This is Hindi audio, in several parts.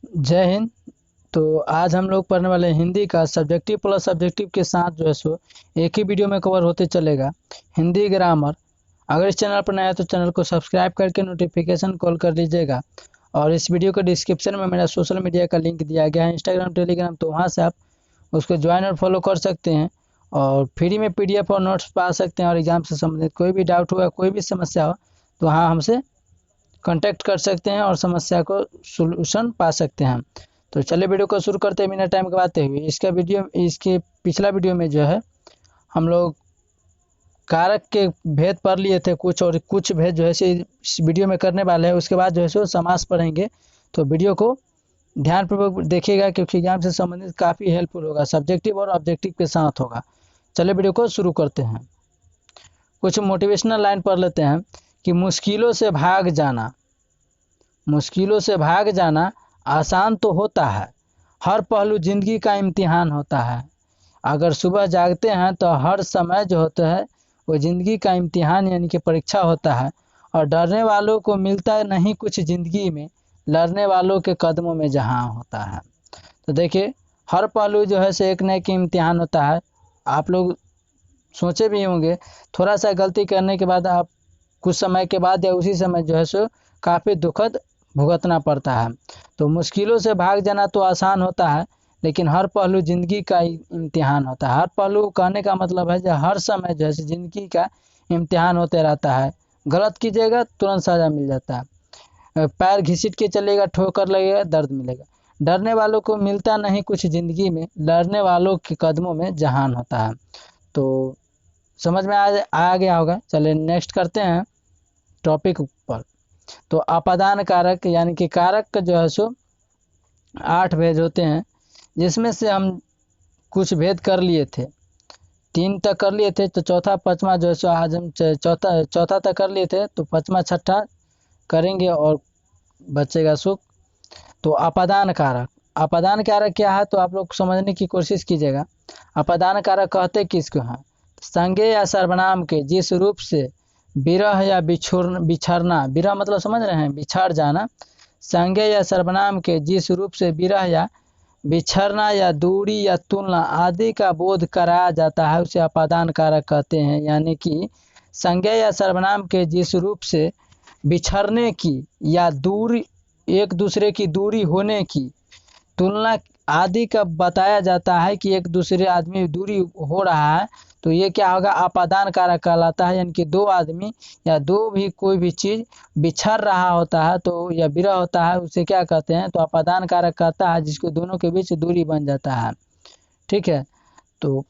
जय हिंद। तो आज हम लोग पढ़ने वाले हैं हिंदी का सब्जेक्टिव प्लस सब्जेक्टिव के साथ जो है सो एक ही वीडियो में कवर होते चलेगा हिंदी ग्रामर। अगर इस चैनल पर नया है तो चैनल को सब्सक्राइब करके नोटिफिकेशन कॉल कर लीजिएगा। और इस वीडियो के डिस्क्रिप्शन में मेरा सोशल मीडिया का लिंक दिया गया है, इंस्टाग्राम टेलीग्राम, तो वहाँ से आप उसको ज्वाइन और फॉलो कर सकते हैं और फ्री में PDF और नोट्स पा सकते हैं। और एग्जाम से संबंधित कोई भी डाउट हुआ, कोई भी समस्या हो तो वहाँ हमसे कांटेक्ट कर सकते हैं और समस्या को सॉल्यूशन पा सकते हैं। तो चलिए वीडियो को शुरू करते हैं बिना टाइम गवाते हुए। इसके पिछला वीडियो में जो है हम लोग कारक के भेद पढ़ लिए थे कुछ, और कुछ भेद जो है इस वीडियो में करने वाले हैं। उसके बाद जो है सो समास पढ़ेंगे। तो वीडियो को ध्यानपूर्वक देखिएगा क्योंकि एग्जाम से संबंधित काफ़ी हेल्पफुल होगा, सब्जेक्टिव और ऑब्जेक्टिव के साथ होगा। चलिए वीडियो को शुरू करते हैं। कुछ मोटिवेशनल लाइन पढ़ लेते हैं कि मुश्किलों से भाग जाना, मुश्किलों से भाग जाना आसान तो होता है, हर पहलू जिंदगी का इम्तिहान होता है। अगर सुबह जागते हैं तो हर समय जो होता है वो ज़िंदगी का इम्तिहान यानी कि परीक्षा होता है। और डरने वालों को मिलता नहीं कुछ ज़िंदगी में, लड़ने वालों के कदमों में जहां होता है। तो देखिए, हर पहलू जो है से एक न एक इम्तिहान होता है। आप लोग सोचे भी होंगे, थोड़ा सा गलती करने के बाद आप कुछ समय के बाद या उसी समय जो है सो काफ़ी दुखद भुगतना पड़ता है। तो मुश्किलों से भाग जाना तो आसान होता है, लेकिन हर पहलू ज़िंदगी का इम्तिहान होता है। हर पहलू कहने का मतलब है जो हर समय जो है ज़िंदगी का इम्तिहान होते रहता है। गलत कीजिएगा तुरंत सज़ा मिल जाता है, पैर घिसट के चलेगा ठोकर लगेगा दर्द मिलेगा। डरने वालों को मिलता नहीं कुछ ज़िंदगी में, लड़ने वालों के कदमों में जहान होता है। तो समझ में आ गया होगा। चलिए नेक्स्ट करते हैं टॉपिक पर। तो अपादान कारक यानी कि कारक का जो है सो 8 भेद होते हैं, जिसमें से हम कुछ भेद कर लिए थे, 3 तक कर लिए थे। तो चौथा पाँचवा जो है सो आज हम चौथा तक कर लिए थे, तो पाँचवा छठा करेंगे और बचेगा सुख। तो अपादान कारक, अपादान कारक क्या है तो आप लोग समझने की कोशिश कीजिएगा। अपादान कारक कहते किसको हैं? संज्ञा या सर्वनाम के जिस रूप से विरह या बिछड़ना, विरह मतलब समझ रहे हैं, बिछड़ जाना। संज्ञा या सर्वनाम के जिस रूप से विरह या बिछड़ना या दूरी या तुलना आदि का बोध कराया जाता है उसे अपादान कारक कहते हैं। यानी कि संज्ञा या सर्वनाम के जिस रूप से बिछड़ने की या दूरी, एक दूसरे की दूरी होने की, तुलना आदि का बताया जाता है कि एक दूसरे आदमी दूरी हो रहा है, तो ये क्या होगा? अपादान कारक कहलाता है। यानी कि दो आदमी या दो भी कोई भी चीज़ बिछड़ रहा होता है तो या विरह होता है, उसे क्या कहते हैं? तो अपादान कारक कहता है जिसको दोनों के बीच दूरी बन जाता है। ठीक है, तो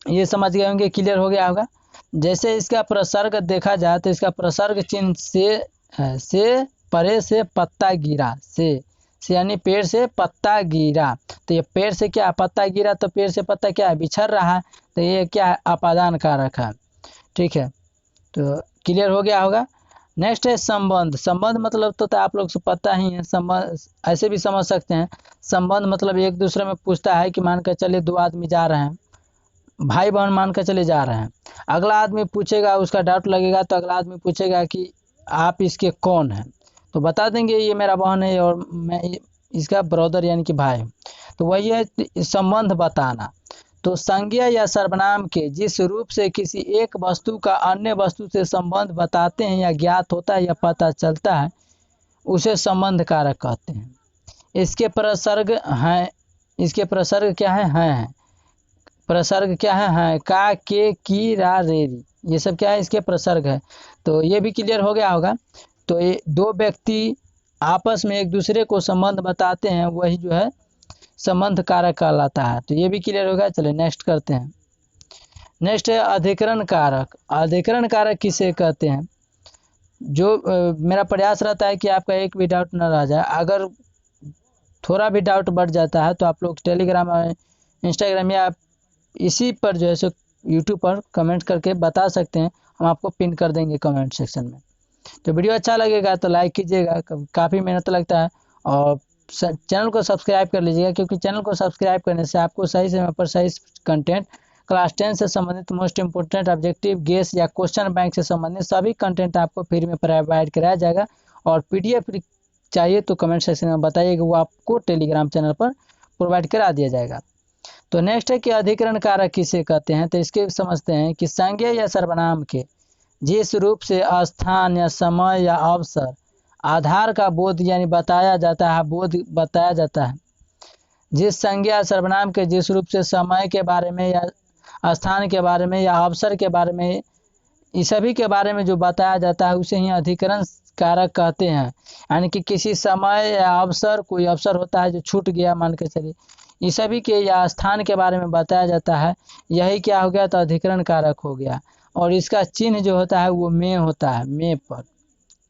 ये समझ गए होंगे, क्लियर हो गया होगा। जैसे इसका प्रसर्ग देखा जाए तो इसका प्रसर्ग चिन्ह से है, से परे से पत्ता गिरा, से यानी पेड़ से पत्ता गिरा। तो ये पेड़ से क्या पत्ता गिरा, तो पेड़ से पत्ता क्या है? बिछड़ रहा है, तो ये क्या है? अपादान कारक है। ठीक है, तो क्लियर हो गया होगा। नेक्स्ट है संबंध। संबंध मतलब तो आप लोग को पता ही है, संबंध ऐसे भी समझ सकते हैं। संबंध मतलब एक दूसरे में पूछता है कि मान कर चलिए 2 आदमी जा रहे हैं, भाई बहन मान कर चले जा रहे हैं। अगला आदमी पूछेगा, उसका डाउट लगेगा तो अगला आदमी पूछेगा कि आप इसके कौन हैं, तो बता देंगे ये मेरा बहन है और मैं इसका ब्रदर यानी कि भाई हूँ। तो वही है संबंध बताना। तो संज्ञा या सर्वनाम के जिस रूप से किसी एक वस्तु का अन्य वस्तु से संबंध बताते हैं या ज्ञात होता है या पता चलता है, उसे संबंध कारक कहते हैं। इसके प्रसर्ग हैं, इसके प्रसर्ग क्या है? हैं। प्रसर्ग क्या है? का, के, की, रा, रे, री, ये सब क्या है? इसके प्रसर्ग है। तो ये भी क्लियर हो गया होगा। तो ये दो व्यक्ति आपस में एक दूसरे को संबंध बताते हैं, वही जो है संबंध कारक कहलाता है। तो ये भी क्लियर होगा। चलिए नेक्स्ट करते हैं। नेक्स्ट है अधिकरण कारक। अधिकरण कारक किसे कहते हैं? जो मेरा प्रयास रहता है कि आपका एक भी डाउट न रह जाए। अगर थोड़ा भी डाउट बढ़ जाता है तो आप लोग टेलीग्राम और इंस्टाग्राम या इसी पर जो है सो यूट्यूब पर कमेंट करके बता सकते हैं, हम आपको पिन कर देंगे कमेंट सेक्शन में। तो वीडियो अच्छा लगेगा तो लाइक कीजिएगा, काफ़ी मेहनत लगता है। और चैनल को सब्सक्राइब कर लीजिएगा, क्योंकि चैनल को सब्सक्राइब करने से आपको सही समय पर सही कंटेंट, क्लास 10 से संबंधित मोस्ट इंपोर्टेंट ऑब्जेक्टिव गेस या क्वेश्चन बैंक से संबंधित सभी कंटेंट आपको फ्री में प्रोवाइड कराया जाएगा। और PDF चाहिए तो कमेंट सेक्शन में बताइएगा, वो आपको टेलीग्राम चैनल पर प्रोवाइड करा दिया जाएगा। तो नेक्स्ट है कि अधिकरण कारक किसे कहते हैं। तो इसके समझते हैं कि संज्ञा या सर्वनाम के जिस रूप से स्थान या समय या अवसर आधार का बोध यानी बताया जाता है, बोध बताया जाता है। जिस संज्ञा सर्वनाम के जिस रूप से समय के बारे में या स्थान के बारे में या अवसर के बारे में, इस सभी के बारे में जो बताया जाता है उसे ही अधिकरण कारक कहते हैं। यानी कि किसी समय या अवसर, कोई अवसर होता है जो छूट गया मान के चलिए, इस सभी के या स्थान के बारे में बताया जाता है, यही क्या हो गया, तो अधिकरण कारक हो गया। और इसका चिन्ह जो होता है वो में होता है, में पर।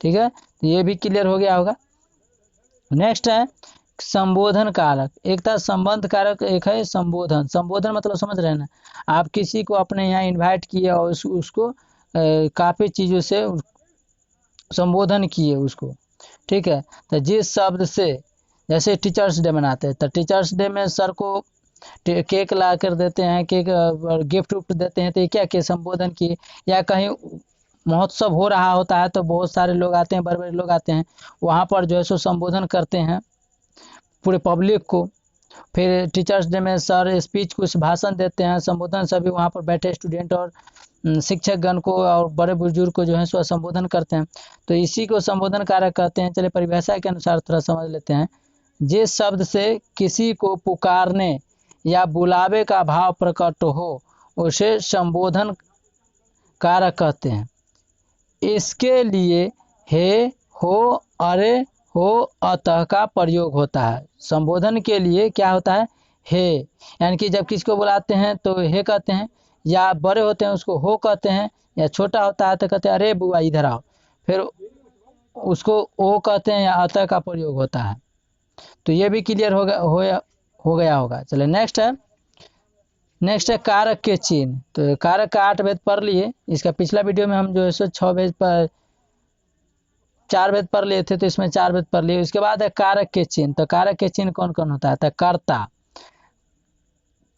ठीक है, तो ये भी क्लियर हो गया होगा। नेक्स्ट है संबोधन कारक। एक था संबंध कारक, एक है संबोधन। संबोधन मतलब समझ रहे हैं ना, आप किसी को अपने यहाँ इनवाइट किए और उसको काफ़ी चीज़ों से संबोधन किए उसको। ठीक है, तो जिस शब्द से, जैसे टीचर्स डे मनाते हैं, तो टीचर्स डे में सर को केक ला कर देते हैं, केक गिफ्ट उफ्ट देते हैं, तो ये क्या किए, संबोधन किए। या कहीं महोत्सव हो रहा होता है तो बहुत सारे लोग आते हैं, बड़े बड़े लोग आते हैं, वहाँ पर जो है सो संबोधन करते हैं पूरे पब्लिक को। फिर टीचर्स डे में सर स्पीच कुछ भाषण देते हैं, संबोधन सभी वहाँ पर बैठे स्टूडेंट और शिक्षकगण को और बड़े बुजुर्ग को जो है सो संबोधन करते हैं, तो इसी को संबोधन कारक कहते हैं। चलिए परिभाषा के अनुसार थोड़ा समझ लेते हैं। जिस शब्द से किसी को पुकारने या बुलावे का भाव प्रकट हो उसे संबोधन कारक कहते हैं। इसके लिए हे, हो, अरे, हो, अतः का प्रयोग होता है। संबोधन के लिए क्या होता है, हे, यानी कि जब किसी को बुलाते हैं तो हे कहते हैं, या बड़े होते हैं उसको हो कहते हैं, या छोटा होता है तो कहते हैं अरे बुआ इधर आओ, फिर उसको ओ कहते हैं, या अतः का प्रयोग होता है। तो ये भी क्लियर हो गया होगा। चलिए नेक्स्ट है कारक के चिन्ह। तो कारक का 8 भेद पढ़ लिए, इसका पिछला वीडियो में हम जो है सो 4 भेद पढ़ लिए थे, तो इसमें 4 भेद पढ़ लिए। उसके बाद है कारक के चिन्ह। तो कारक के चिन्ह कौन कौन होता है, तो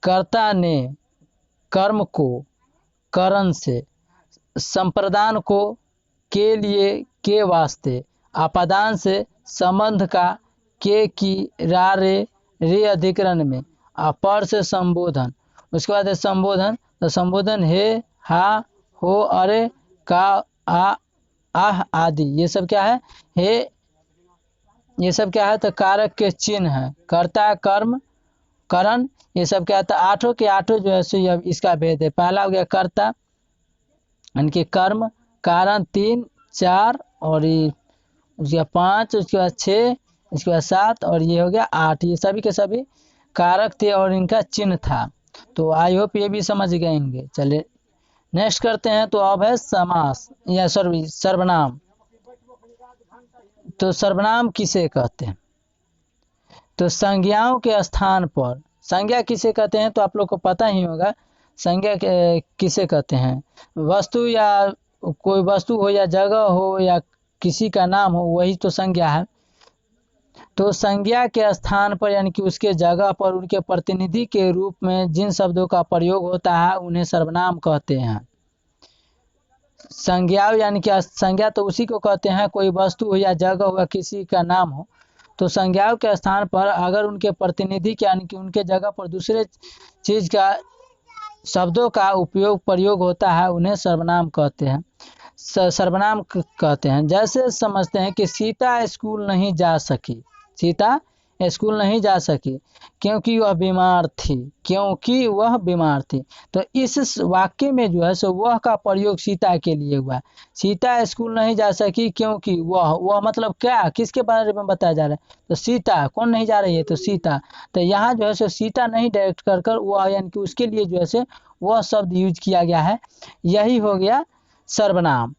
कर्ता ने, कर्म को, करण से, संप्रदान को, के लिए, के वास्ते, आपादान से, संबंध का, के की, रा रे अधिकरण में, अपर से संबोधन। उसके बाद है संबोधन। तो संबोधन हे, हा, हो, अरे, का, आ, आह आदि, ये सब क्या है, हे, ये सब क्या है, तो कारक के चिन्ह है। कर्ता, कर्म, करण, ये सब क्या है, तो 8 के 8 जो है सो इसका भेद है। पहला हो गया कर्ता, यानी कि कर्म, कारण 3, 4 और उसके बाद 5, उसके बाद 6, उसके बाद 7 और ये हो गया 8। ये सभी के सभी कारक थे और इनका चिन्ह था। तो आई होप ये भी समझ गए होंगे। चलिए नेक्स्ट करते हैं। तो अब है समास या सर्वनाम। तो सर्वनाम किसे कहते हैं, तो संज्ञाओं के स्थान पर। संज्ञा किसे कहते हैं, तो आप लोग को पता ही होगा संज्ञा किसे कहते हैं। वस्तु या कोई वस्तु हो या जगह हो या किसी का नाम हो, वही तो संज्ञा है। तो संज्ञा के स्थान पर यानी कि उसके जगह पर उनके प्रतिनिधि के रूप में जिन शब्दों का प्रयोग होता है उन्हें सर्वनाम कहते हैं। संज्ञा यानी कि संज्ञा तो उसी को कहते हैं, कोई वस्तु हो या जगह हो या किसी का नाम हो, तो संज्ञाओं के स्थान पर अगर उनके प्रतिनिधि के यानी कि उनके जगह पर दूसरे चीज का शब्दों का प्रयोग होता है उन्हें सर्वनाम कहते हैं। सर्वनाम कहते हैं। जैसे समझते हैं कि सीता स्कूल नहीं जा सकी, सीता स्कूल नहीं जा सकी क्योंकि वह बीमार थी, क्योंकि वह बीमार थी। तो इस वाक्य में जो है सो वह का प्रयोग सीता के लिए हुआ है। सीता स्कूल नहीं जा सकी क्योंकि वह मतलब क्या, किसके बारे में बताया जा रहा है, तो सीता। कौन नहीं जा रही है, तो सीता। तो यहाँ जो है सो सीता नहीं डायरेक्ट कर वह यानी कि उसके लिए जो है सो वह शब्द यूज किया गया है, यही हो गया सर्वनाम।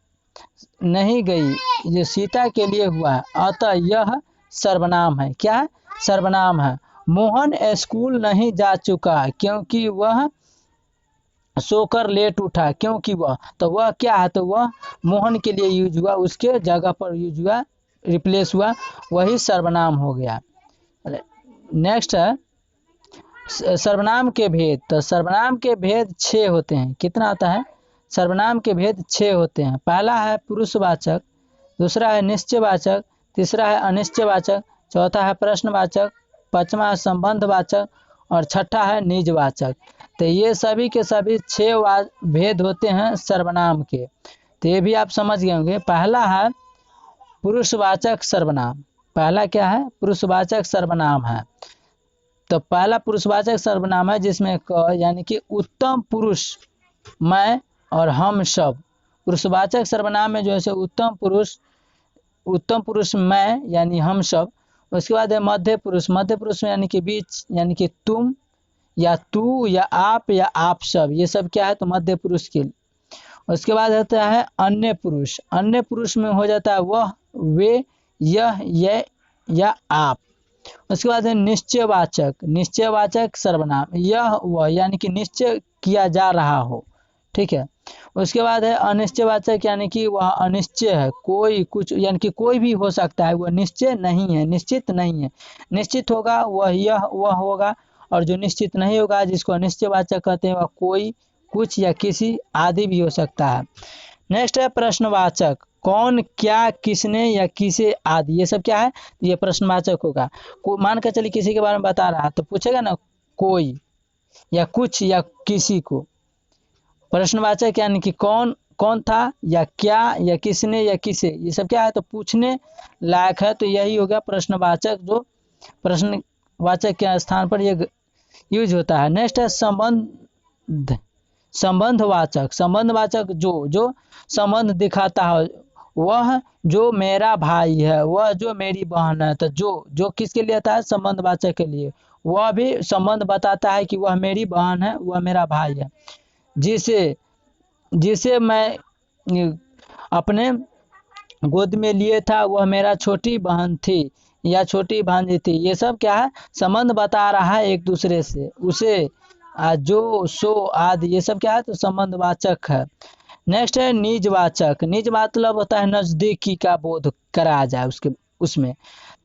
नहीं गई जो सीता के लिए हुआ है, अतः यह सर्वनाम है। क्या है, सर्वनाम है। मोहन स्कूल नहीं जा चुका क्योंकि वह सोकर लेट उठा, क्योंकि वह, तो वह क्या है, तो वह मोहन के लिए यूज हुआ, उसके जगह पर यूज हुआ, रिप्लेस हुआ, वही सर्वनाम हो गया। नेक्स्ट है सर्वनाम के भेद। तो सर्वनाम के भेद 6 होते हैं। कितना होता है, सर्वनाम के भेद 6 होते हैं। पहला है पुरुषवाचक, दूसरा है निश्चयवाचक, तीसरा है अनिश्चयवाचक, चौथा है प्रश्नवाचक, पांचवा है संबंधवाचक और छठा है निजवाचक। तो ये सभी के सभी 6 भेद होते हैं सर्वनाम के। तो ये भी आप समझ गए होंगे। पहला है पुरुषवाचक सर्वनाम। पहला क्या है? पुरुषवाचक सर्वनाम है। तो पहला पुरुषवाचक सर्वनाम है जिसमें यानी कि उत्तम पुरुष, मैं और हम सब। पुरुषवाचक सर्वनाम में जो है उत्तम पुरुष मैं यानी हम सब। उसके बाद है मध्य पुरुष। मध्य पुरुष में यानी कि बीच, यानी कि तुम या तू या आप सब, ये सब क्या है? तो मध्य पुरुष के लिए। उसके बाद होता है अन्य पुरुष। अन्य पुरुष में हो जाता है वह, वे, यह या आप। उसके बाद है निश्चयवाचक। निश्चयवाचक सर्वनाम, यह वह यानी कि निश्चय किया जा रहा हो, ठीक है। उसके बाद है अनिश्चयवाचक, यानी कि वह अनिश्चय है, कोई कुछ यानी कि कोई भी हो सकता है, वह निश्चय नहीं है, निश्चित नहीं है। निश्चित होगा वह होगा, और जो निश्चित नहीं होगा जिसको अनिश्चयवाचक कहते हैं वह कोई, कुछ या किसी आदि भी हो सकता है। नेक्स्ट है प्रश्नवाचक, कौन, क्या, किसने या किसे आदि, ये सब क्या है? ये प्रश्नवाचक होगा। मान कर चलिए किसी के बारे में बता रहा है तो पूछेगा ना कोई या कुछ या किसी को। प्रश्नवाचक यानी कि कौन था या क्या या किसने या किसे, ये सब क्या है? तो पूछने लायक है। तो यही हो गया प्रश्नवाचक, जो प्रश्नवाचक के स्थान पर ये यूज होता है। नेक्स्ट है संबंधवाचक। संबंधवाचक जो संबंध दिखाता है, वह जो मेरा भाई है, वह जो मेरी बहन है। तो जो किसके लिए आता है? संबंधवाचक के लिए। वह भी संबंध बताता है कि वह मेरी बहन है, वह मेरा भाई है। जिसे मैं अपने गोद में लिए था, वह मेरा छोटी बहन थी या छोटी भांजी थी। ये सब क्या है? संबंध बता रहा है एक दूसरे से। उसे, जो, सो आदि, ये सब क्या है? तो संबंधवाचक है। नेक्स्ट है निजवाचक। निज मतलब होता है नजदीकी का बोध कराया जाए उसमें।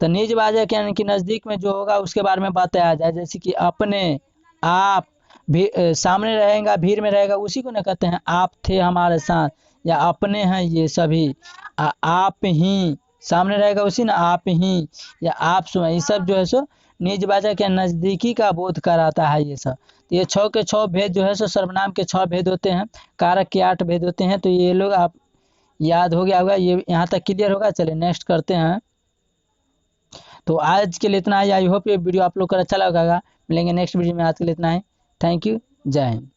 तो निजवाचक यानी कि नजदीक में जो होगा उसके बारे में बताया जाए, जैसे कि अपने, आप, भी सामने रहेगा, भीड़ में रहेगा, उसी को ना कहते हैं आप थे हमारे साथ, या अपने हैं ये सभी। आप ही सामने रहेगा उसी ना, आप ही या आप सो, ये सब जो है सो निजवाचक या नजदीकी का बोध कराता है ये सब। तो ये 6 के 6 भेद जो है सो सर्वनाम के 6 भेद होते हैं, कारक के 8 भेद होते हैं। तो ये लोग आप याद हो गया होगा, ये यहाँ तक क्लियर होगा। चलिए नेक्स्ट करते हैं। तो आज के लिए इतना ही। आई होप ये वीडियो आप लोग को अच्छा लगा। मिलेंगे नेक्स्ट वीडियो में। आज के लिए इतना ही। Thank you. जय हिंद।